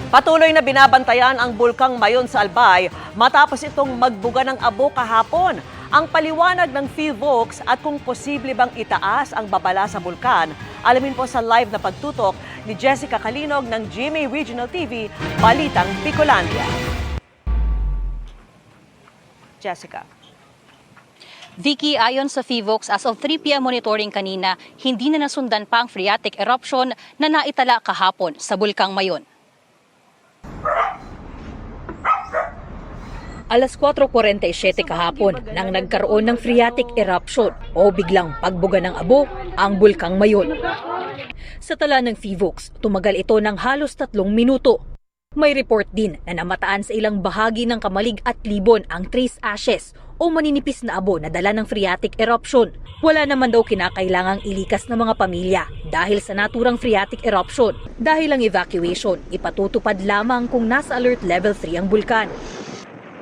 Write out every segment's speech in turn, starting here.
Patuloy na binabantayan ang bulkang Mayon sa Albay matapos itong magbuga ng abo kahapon. Ang paliwanag ng PhilVox at kung posible bang itaas ang babala sa bulkan, alamin po sa live na pagtutok ni Jessica Calinog ng GMA Regional TV, Balitang Bicolandia. Jessica. Vicky, ayon sa PhilVox, as of 3 p.m. monitoring kanina, hindi na nasundan pa ang phreatic eruption na naitala kahapon sa bulkang Mayon. Alas 4:47 kahapon nang nagkaroon ng phreatic eruption o biglang pagbuga ng abo ang bulkang Mayon. Sa tala ng PhilVox, tumagal ito ng halos 3 minuto. May report din na namataan sa ilang bahagi ng Kamalig at Libon ang trace ashes o maninipis na abo na dala ng phreatic eruption. Wala naman daw kinakailangang ilikas ng mga pamilya dahil sa naturang phreatic eruption. Dahil ang evacuation, ipatutupad lamang kung nasa alert level 3 ang bulkan.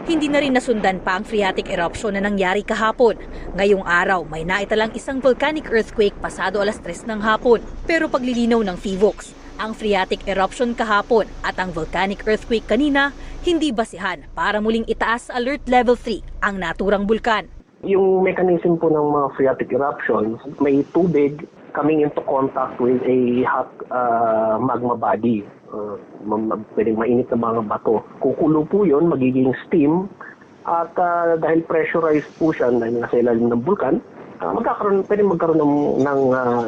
Hindi na rin nasundan pa ang phreatic eruption na nangyari kahapon. Ngayong araw, may naitalang isang volcanic earthquake pasado alas 3 ng hapon. Pero paglilinaw ng PhilVox, ang phreatic eruption kahapon at ang volcanic earthquake kanina hindi basihan para muling itaas sa alert level 3 ang naturang bulkan. Yung mechanism po ng mga phreatic eruptions, may tubig coming into contact with a hot magma body. Pwedeng mainit na mga bato. Kukulo po yun, magiging steam, at dahil pressurized po siya na nasa ilalim ng bulkan, pwedeng magkaroon ng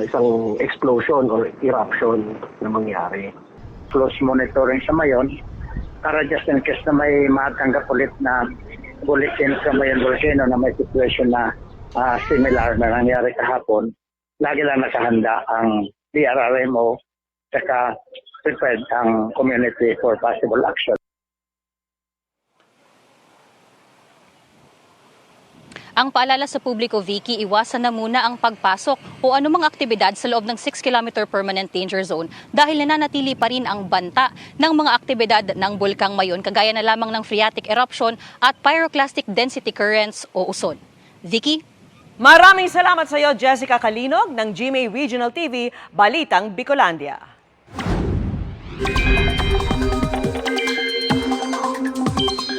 isang explosion or eruption na mangyari. Close monitoring sa Mayon para just in case na may matanggap ulit na bulletin sa Mayon volcano na may situation na similar na nangyari kahapon. Lagi lang nakahanda ang DRRMO saka prepared ang community for possible action. Ang paalala sa publiko, Vicky, iwasan na muna ang pagpasok o anumang aktibidad sa loob ng 6-kilometer permanent danger zone dahil nananatili pa rin ang banta ng mga aktibidad ng bulkang Mayon kagaya na lamang ng phreatic eruption at pyroclastic density currents o usod. Vicky? Maraming salamat sa iyo, Jessica Calinog ng GMA Regional TV, Balitang Bicolandia.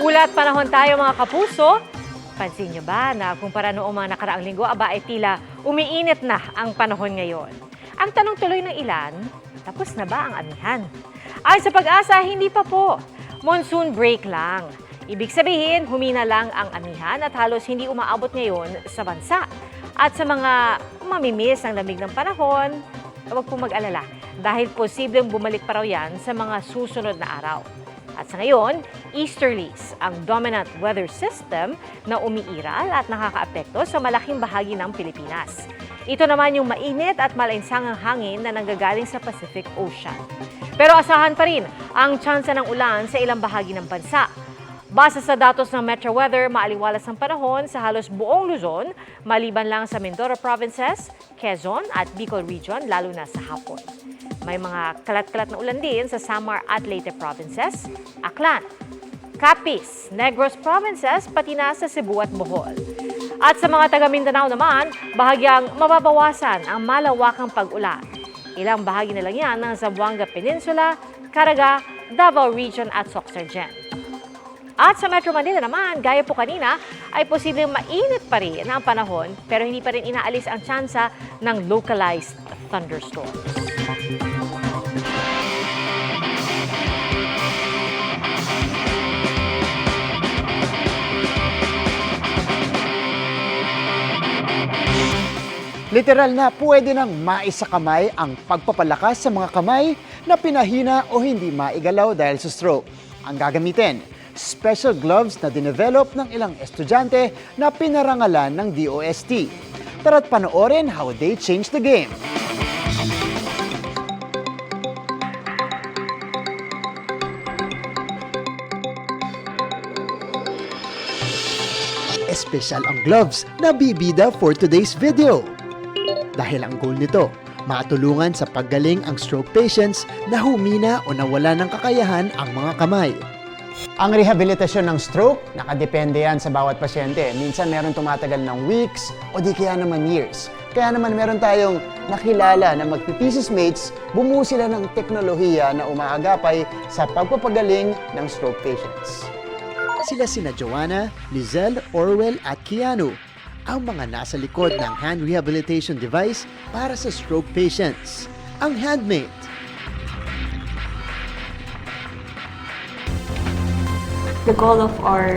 Ulat panahon tayo mga kapuso. Pansin nyo ba na kumpara noong mga nakaraang linggo, ay tila umiinit na ang panahon ngayon? Ang tanong tuloy ng ilan, tapos na ba ang amihan? Ay sa Pag-asa, hindi pa po. Monsoon break lang. Ibig sabihin, humina lang ang amihan at halos hindi umaabot ngayon sa bansa. At sa mga mamimiss ang lamig ng panahon, huwag po mag-alala dahil posibleng bumalik pa raw yan sa mga susunod na araw. At sa ngayon, easterlies ang dominant weather system na umiiral at nakakaapekto sa malaking bahagi ng Pilipinas. Ito naman yung mainit at malainsangang hangin na nanggagaling sa Pacific Ocean. Pero asahan pa rin ang tsansa ng ulan sa ilang bahagi ng bansa. Base sa datos ng Metro Weather, maaliwalas ang panahon sa halos buong Luzon, maliban lang sa Mindoro Provinces, Quezon at Bicol Region, lalo na sa hapon. May mga kalat-kalat na ulan din sa Samar at Leyte Provinces, Aklan, Capiz, Negros Provinces, pati na sa Cebu at Bohol. At sa mga taga Mindanao naman, bahagyang mababawasan ang malawakang pag-ulan. Ilang bahagi na lang yan ng Zamboanga Peninsula, Caraga, Davao Region at Soxargen. At sa Metro Manila naman, gaya po kanina, ay posibleng mainit pa rin ang panahon pero hindi pa rin inaalis ang tsansa ng localized thunderstorms. Literal na pwede nang maisakamay ang pagpapalakas sa mga kamay na pinahina o hindi maigalaw dahil sa stroke. Ang gagamitin, special gloves na dinevelop ng ilang estudyante na pinarangalan ng DOST. Tara't panoorin how they change the game. Espesyal ang gloves na bibida for today's video. Dahil ang goal nito, matulungan sa paggaling ang stroke patients na humina o nawala ng kakayahan ang mga kamay. Ang rehabilitasyon ng stroke, nakadepende yan sa bawat pasyente. Minsan meron tumatagal ng weeks o di kaya naman years. Kaya naman meron tayong nakilala na magti-thesis mates, bumuo sila ng teknolohiya na umaagapay sa pagpapagaling ng stroke patients. Sila sina Joanna, Lizelle, Orwell at Keanu, ang mga nasa likod ng hand rehabilitation device para sa stroke patients, ang Handmate. The goal of our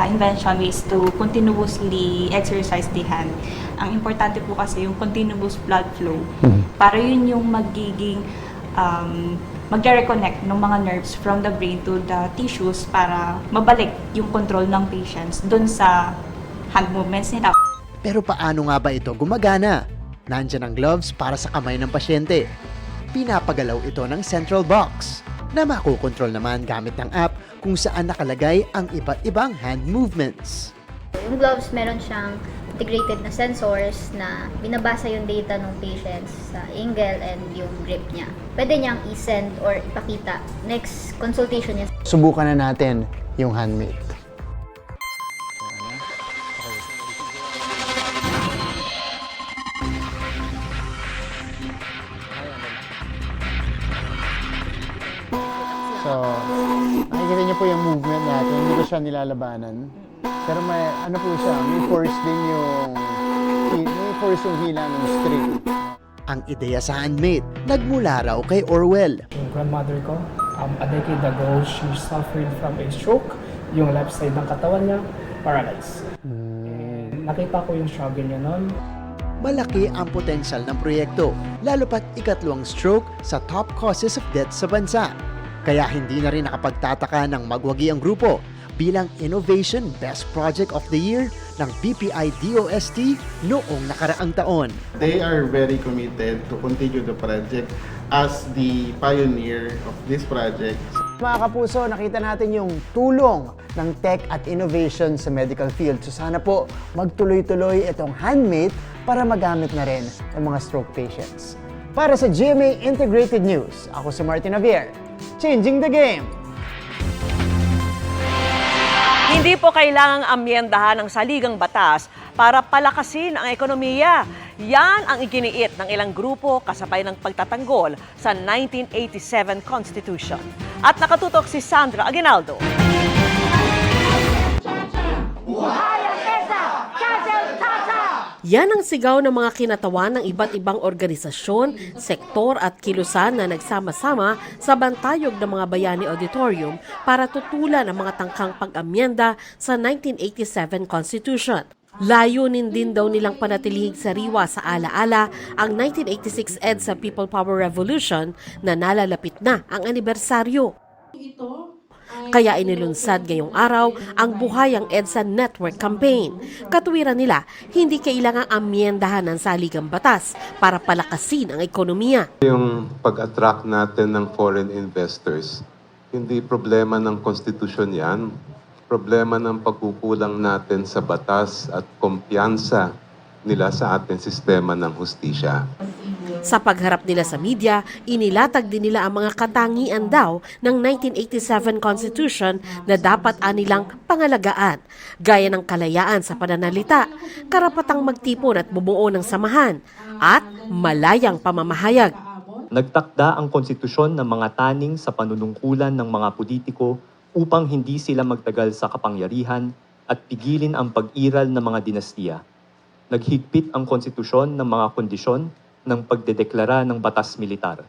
invention is to continuously exercise the hand. Ang importante po kasi yung continuous blood flow. Para yun yung magiging magre-reconnect ng mga nerves from the brain to the tissues para mabalik yung control ng patients dun sa hand movements nila. Pero paano nga ba ito gumagana? Nandyan ang gloves para sa kamay ng pasyente. Pinapagalaw ito ng central box na makokontrol naman gamit ng app kung saan nakalagay ang iba't ibang hand movements. Yung gloves, meron siyang integrated na sensors na binabasa yung data ng patients sa angle and yung grip niya. Pwede niyang i-send or ipakita next consultation niya. Subukan na natin yung Handmate. So, nakikita niyo po yung movement natin. Hindi ko siya nilalabanan. Pero may, ano po siya, may force din yung hila ng string. Ang ideya sa Handmate, nagmula raw kay Orwell. Yung grandmother ko, a decade ago, she suffered from a stroke. Yung left side ng katawan niya, paralyzed. And nakita ko yung struggle niya noon. Malaki ang potensyal ng proyekto, lalo pat ikatlawang stroke sa top causes of death sa bansa. Kaya hindi na rin nakapagtataka ng magwagi ang grupo bilang Innovation Best Project of the Year ng BPI DOST noong nakaraang taon. They are very committed to continue the project as the pioneer of this project. Mga kapuso, nakita natin yung tulong ng tech at innovation sa medical field. So sana po magtuloy-tuloy itong Handmate para magamit na rin ng mga stroke patients. Para sa GMA Integrated News, ako si Martin Javier. Changing the game! Hindi po kailangang amyendahan ng saligang batas para palakasin ang ekonomiya. Yan ang iginiit ng ilang grupo kasabay ng pagtatanggol sa 1987 Constitution. At nakatutok si Sandra Aguinaldo. Yan ang sigaw ng mga kinatawan ng iba't ibang organisasyon, sektor at kilusan na nagsama-sama sa bantayog ng mga Bayani Auditorium para tutulan ang mga tangkang pag-amyenda sa 1987 Constitution. Layunin din daw nilang panatilihing sariwa sa alaala ang 1986 EDSA People Power Revolution na nalalapit na ang anibersaryo. Kaya inilunsad ngayong araw ang Buhayang EDSA Network Campaign. Katuwiran nila, hindi kailangang amyendahan ng saligang batas para palakasin ang ekonomiya. Yung pag-attract natin ng foreign investors, hindi problema ng konstitusyon yan. Problema ng pagkukulang natin sa batas at kumpiyansa nila sa ating sistema ng hustisya. Sa pagharap nila sa media, inilatag din nila ang mga katangian daw ng 1987 Constitution na dapat anilang pangalagaan, gaya ng kalayaan sa pananalita, karapatang magtipon at bumuo ng samahan, at malayang pamamahayag. Nagtakda ang konstitusyon ng mga taning sa panunungkulan ng mga politiko upang hindi sila magtagal sa kapangyarihan at pigilin ang pag-iral ng mga dinastiya. Naghigpit ang konstitusyon ng mga kondisyon ng pagdedeklara ng batas militar.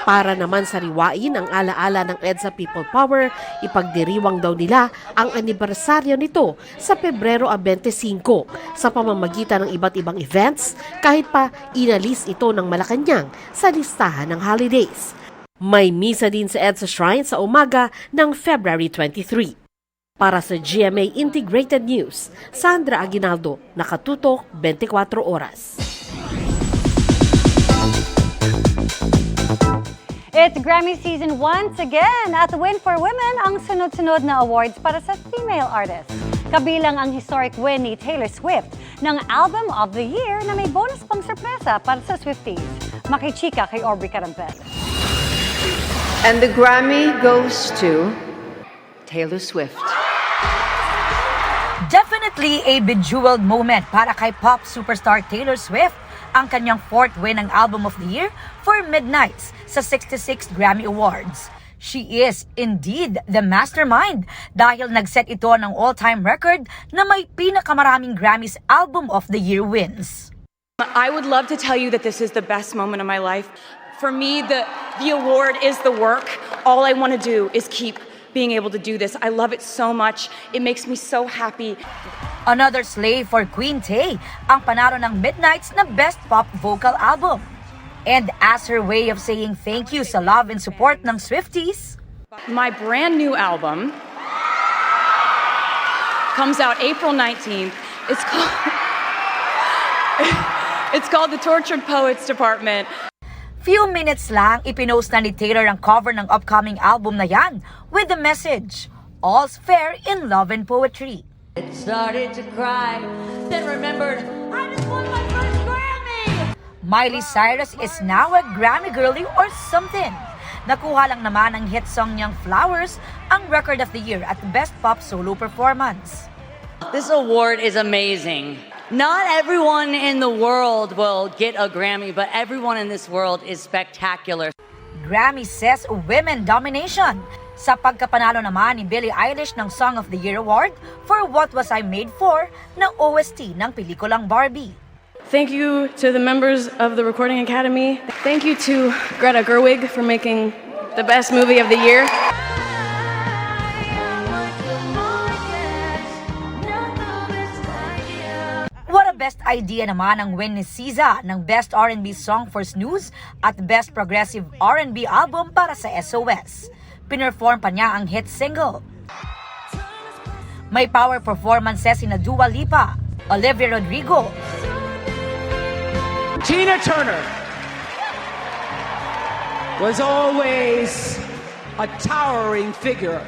Para naman sariwain ang alaala ng EDSA People Power, ipagdiriwang daw nila ang anibersaryo nito sa Pebrero 25 sa pamamagitan ng iba't ibang events, kahit pa inalis ito ng Malacanang sa listahan ng holidays. May misa din sa EDSA Shrine sa umaga ng February 23. Para sa GMA Integrated News, Sandra Aguinaldo, nakatutok 24 oras. It's Grammy season once again at Win for Women ang sunod-sunod na awards para sa female artists. Kabilang ang historic win ni Taylor Swift ng Album of the Year na may bonus pang sorpresa para sa Swifties. Makichika kay Aubrey Carampel. And the Grammy goes to Taylor Swift. Definitely Definitely a bejeweled moment para kay pop superstar Taylor Swift, ang kanyang 4th win ng Album of the Year for Midnights sa 66th Grammy Awards. She is indeed the mastermind dahil nag-set ito ng all-time record na may pinakamaraming Grammys Album of the Year wins. I would love to tell you that this is the best moment of my life. For me, the award is the work. All I want to do is keep being able to do this. I love it so much. It makes me so happy. Another slay for Queen Tay, ang panalo ng Midnights na Best Pop Vocal Album. And as her way of saying thank you sa love and support ng Swifties, My brand new album comes out April 19th. It's called The Tortured Poets Department. few minutes lang ipinost na ni Taylor ang cover ng upcoming album na yan with the message, All's Fair in Love and Poetry. It started to cry, then remembered, I just won my first Grammy! Miley Cyrus is now a Grammy girly or something. Nakuha lang naman ang hit song niyang Flowers ang Record of the Year at Best Pop Solo Performance. This award is amazing. Not everyone in the world will get a Grammy, but everyone in this world is spectacular. Grammy says women domination sa pagkapanalo naman ni Billie Eilish ng Song of the Year Award for What Was I Made For na OST ng pelikulang Barbie. Thank you to the members of the Recording Academy. Thank you to Greta Gerwig for making the best movie of the year. What a best idea naman ang win ni SZA ng Best R&B Song for Snooze at Best Progressive R&B Album para sa SOS. Pinerform pa niya ang hit single. May power performances sina Dua Lipa, Olivia Rodrigo, Tina Turner was always a towering figure.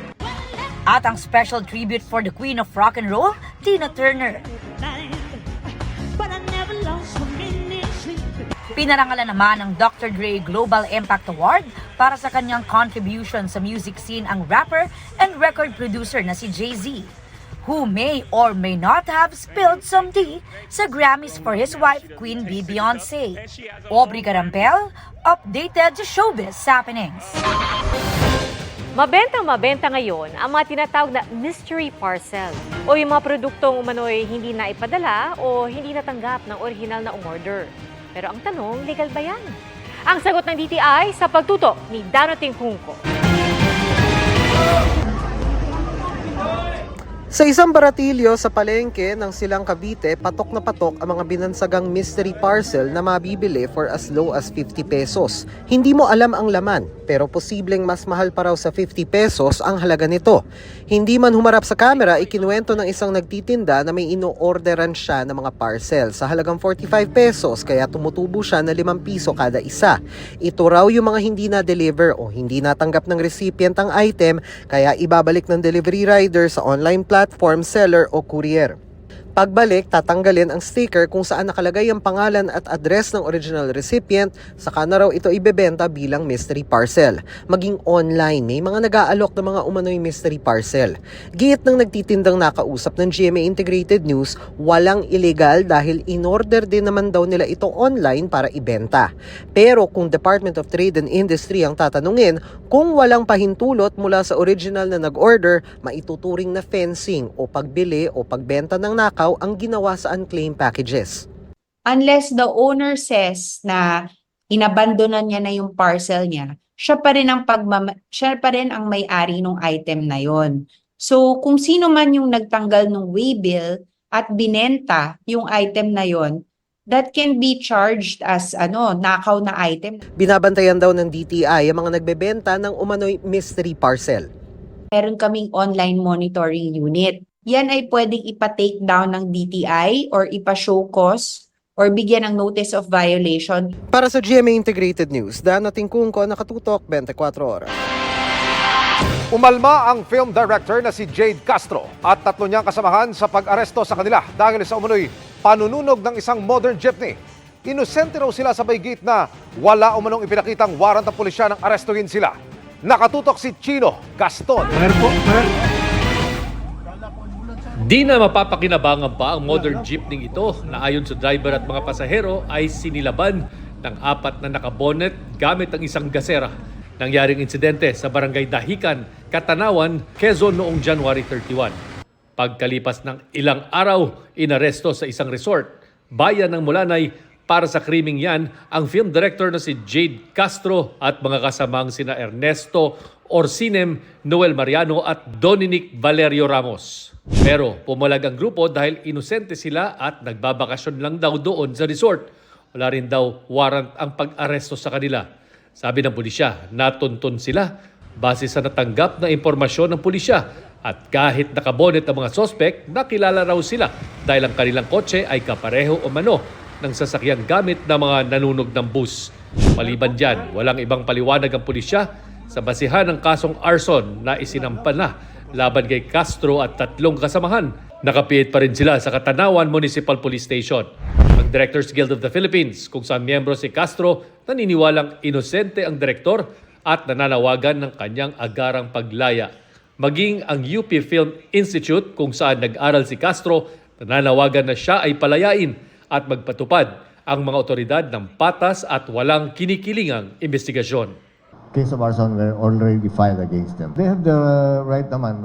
At ang special tribute for the Queen of Rock and Roll, Tina Turner. Pinarangalan naman ng Dr. Dre Global Impact Award para sa kanyang contribution sa music scene ang rapper and record producer na si Jay-Z, who may or may not have spilled some tea sa Grammys for his wife, Queen Bee Beyonce. Aubrey Carampel, updated sa showbiz happenings. Mabentang-mabenta ngayon ang mga tinatawag na mystery parcel o yung mga produktong umano'y hindi na ipadala o hindi natanggap ng original na umorder. Pero ang tanong, legal ba yan? Ang sagot ng DTI sa pagtutok ni Danoting Junco. Sa isang baratilyo sa palengke ng Silang Cavite, patok na patok ang mga binansagang mystery parcel na mabibili for as low as 50 pesos. Hindi mo alam ang laman, pero posibleng mas mahal pa raw sa 50 pesos ang halaga nito. Hindi man humarap sa camera, ikinuwento ng isang nagtitinda na may ino-orderan siya ng mga parcel sa halagang 45 pesos kaya tumutubo siya na 5 piso kada isa. Ito raw yung mga hindi na-deliver o hindi natanggap ng recipient ang item kaya ibabalik ng delivery rider sa online platform, seller o courier. Pagbalik, tatanggalin ang sticker kung saan nakalagay ang pangalan at address ng original recipient, saka na raw ito ibebenta bilang mystery parcel. Maging online, may mga nag-aalok ng mga umano'y mystery parcel. Giit ng nagtitindang nakausap ng GMA Integrated News, walang illegal dahil in-order din naman daw nila ito online para ibenta. Pero kung Department of Trade and Industry ang tatanungin, kung walang pahintulot mula sa original na nag-order, maituturing na fencing o pagbili o pagbenta ng nakaw ang ginawa sa unclaimed packages. Unless the owner says na inabandonan niya na yung parcel niya, siya pa rin ang may-ari ng item na yon. So kung sino man yung nagtanggal ng waybill at binenta yung item na yon, that can be charged as nakaw na item. Binabantayan daw ng DTI ang mga nagbebenta ng umano'y mystery parcel. Meron kaming online monitoring unit. Yan ay pwedeng ipa-take down ng DTI or ipa-show cause or bigyan ng notice of violation. Para sa GMA Integrated News, Danoting Junco, nakatutok 24 oras. Umalma ang film director na si Jade Castro at 3 niyang kasamahan sa pag-aresto sa kanila dahil sa umunoy panununog ng isang modern jeepney. Inosente raw sila sa baygit na wala umanong ipinakitang warrant ng pulisya ng arestuhin sila. Nakatutok si Chino Gaston. Di na mapapakinabangan pa ang modern jeepney ito na ayon sa driver at mga pasahero ay sinilaban ng 4 na nakabonet gamit ang isang gasera. Nangyaring insidente sa Barangay Dahican, Katanawan, Quezon noong January 31. Pagkalipas ng ilang araw, inaresto sa isang resort, bayan ng Mulanay, para sa krimeng yan ang film director na si Jade Castro at mga kasamang sina Ernesto Orsinem, Noel Mariano at Dominic Valerio Ramos. Pero pumalag ang grupo dahil inosente sila at nagbabakasyon lang daw doon sa resort. Wala rin daw warrant ang pag-aresto sa kanila. Sabi ng pulisya, natuntun sila base sa natanggap na impormasyon ng pulisya at kahit nakabonet ang mga sospek, nakilala raw sila dahil ang kanilang kotse ay kapareho o mano ng sasakyang gamit ng mga nanunog ng bus. Maliban dyan, walang ibang paliwanag ang pulisya sa basihan ng kasong arson na isinampa na laban kay Castro at 3 kasamahan. Nakapiit pa rin sila sa Katanawan Municipal Police Station. Ang Directors Guild of the Philippines, kung saan miyembro si Castro, naniniwalang inosente ang direktor at nananawagan ng kanyang agarang paglaya. Maging ang UP Film Institute, kung saan nag-aral si Castro, nananawagan na siya ay palayain at magpatupad ang mga otoridad ng patas at walang kinikilingang investigasyon. Case of arson were already filed against them. They have the right naman,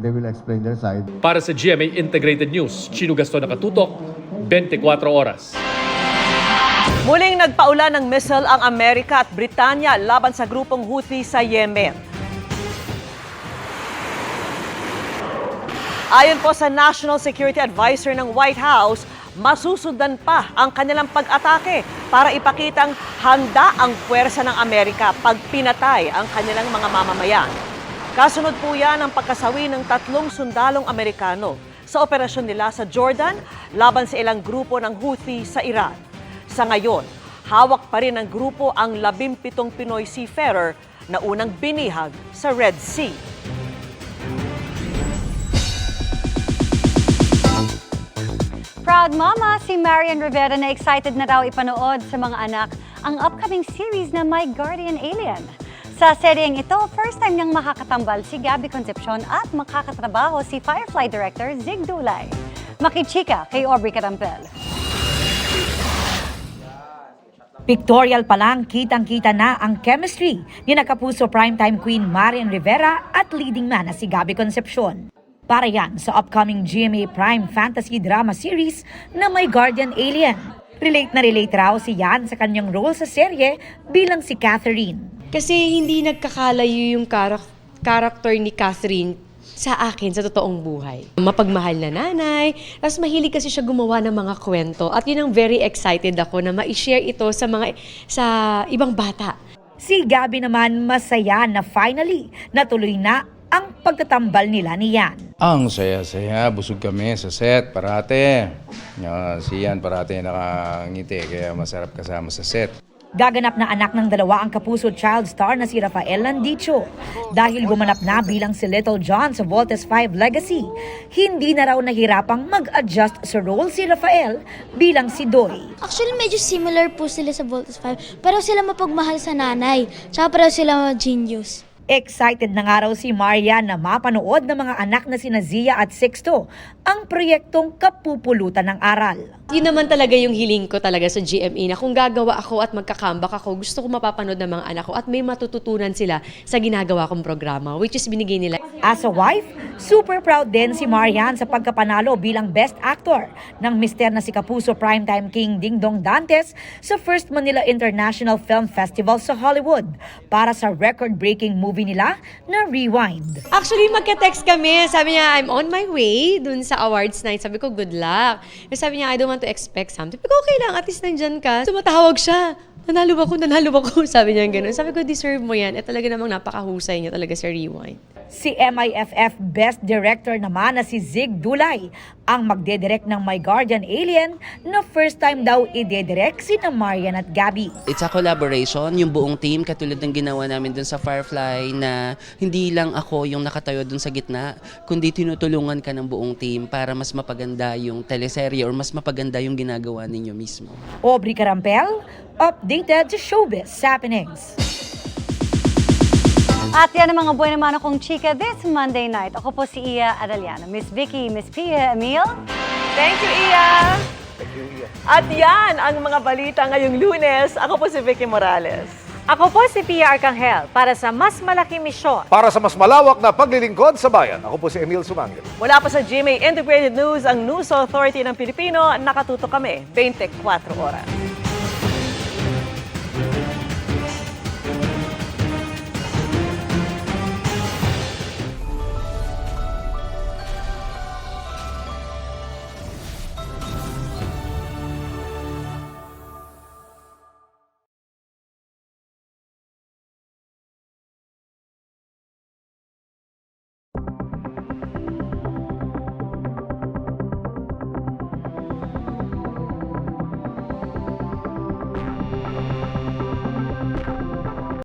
they will explain their side. Para sa GMA Integrated News, Chino Gaston nakatutok, 24 oras. Muling nagpaulan ng missile ang Amerika at Britanya laban sa grupong Houthi sa Yemen. Ayon po sa National Security Advisor ng White House, masusundan pa ang kanilang pag-atake para ipakitang handa ang puwersa ng Amerika pag pinatay ang kanilang mga mamamayan. Kasunod po yan ang pagkasawi ng 3 sundalong Amerikano sa operasyon nila sa Jordan laban sa ilang grupo ng Houthi sa Iran. Sa ngayon, hawak pa rin ng grupo ang 17 Pinoy seafarer na unang binihag sa Red Sea. Proud mama si Marian Rivera na excited na raw ipanood sa mga anak ang upcoming series na My Guardian Alien. Sa seryeng ito, first time niyang makakatambal si Gabby Concepcion at makakatrabaho si Firefly director Zig Dulay. Makichika kay Aubrey Carampel. Pictorial pa lang, kitang-kita na ang chemistry ni nakapuso primetime queen Marian Rivera at leading man na si Gabby Concepcion. Para yan sa upcoming GMA Prime Fantasy Drama Series na My Guardian Alien. Relate na relate raw si Yan sa kanyang role sa serye bilang si Catherine. Kasi hindi nagkakalayo yung character ni Catherine sa akin sa totoong buhay. Mapagmahal na nanay, tapos mahilig kasi siya gumawa ng mga kwento at yun ang very excited ako na ma-share ito sa ibang bata. Si Gabby naman masaya na finally natuloy na ang pagtatambal nila ni Yan. Ang saya-saya, busog kami sa set parate. Si Yan parate nakangiti kaya masarap kasama sa set. Gaganap na anak ng 2 ang kapuso child star na si Rafael Landicho. Dahil gumanap na bilang si Little John sa Voltes 5 Legacy, hindi na raw nahirapang mag-adjust sa role si Rafael bilang si Doy. Actually, medyo similar po sila sa Voltes 5. Pero sila mapagmahal sa nanay. Tsaka pero sila genius. Excited na nga raw si Maria na mapanood ng mga anak na sina Zia at Sixto ang proyektong Kapupulutan ng Aral. Yun naman talaga yung hiling ko talaga sa GMA na kung gagawa ako at magka-comeback ako, gusto ko mapapanood ng mga anak ko at may matututunan sila sa ginagawa kong programa, which is binigay nila. As a wife, super proud din si Marian sa pagkapanalo bilang Best Actor ng mister na si Kapuso Primetime King Dingdong Dantes sa First Manila International Film Festival sa Hollywood para sa record-breaking movie nila na Rewind. Actually, magka-text kami. Sabi niya, I'm on my way dun sa awards night. Sabi ko, good luck. Sabi niya, I don't want to expect something. Sabi ko, okay lang, at least nandyan ka. Tumatawag siya. Nanalo ako. Sabi niya gano'n. Sabi ko, deserve mo yan. Talaga namang napakahusay niya talaga sa Rewind. Si MIFF Best Director naman na si Zig Dulay ang magdedirect ng My Guardian Alien na first time daw idedirect sina Marian at Gabby. It's a collaboration, yung buong team, katulad ng ginawa namin dun sa Firefly na hindi lang ako yung nakatayo dun sa gitna, kundi tinutulungan ka ng buong team para mas mapaganda yung teleserye or mas mapaganda yung ginagawa ninyo mismo. Aubrey Carampel, updated sa Showbiz Happenings. At yan ang mga buhay naman akong chika this Monday night. Ako po si Iya Arellano. Miss Vicky, Miss Pia, Emil. Thank you, Iya! At yan ang mga balita ngayong Lunes. Ako po si Vicky Morales. Ako po si Pia Arcangel para sa mas malaking misyon. Para sa mas malawak na paglilingkod sa bayan, ako po si Emil Sumangil. Mula po sa GMA Integrated News, ang News Authority ng Pilipino, nakatuto kami 24 oras.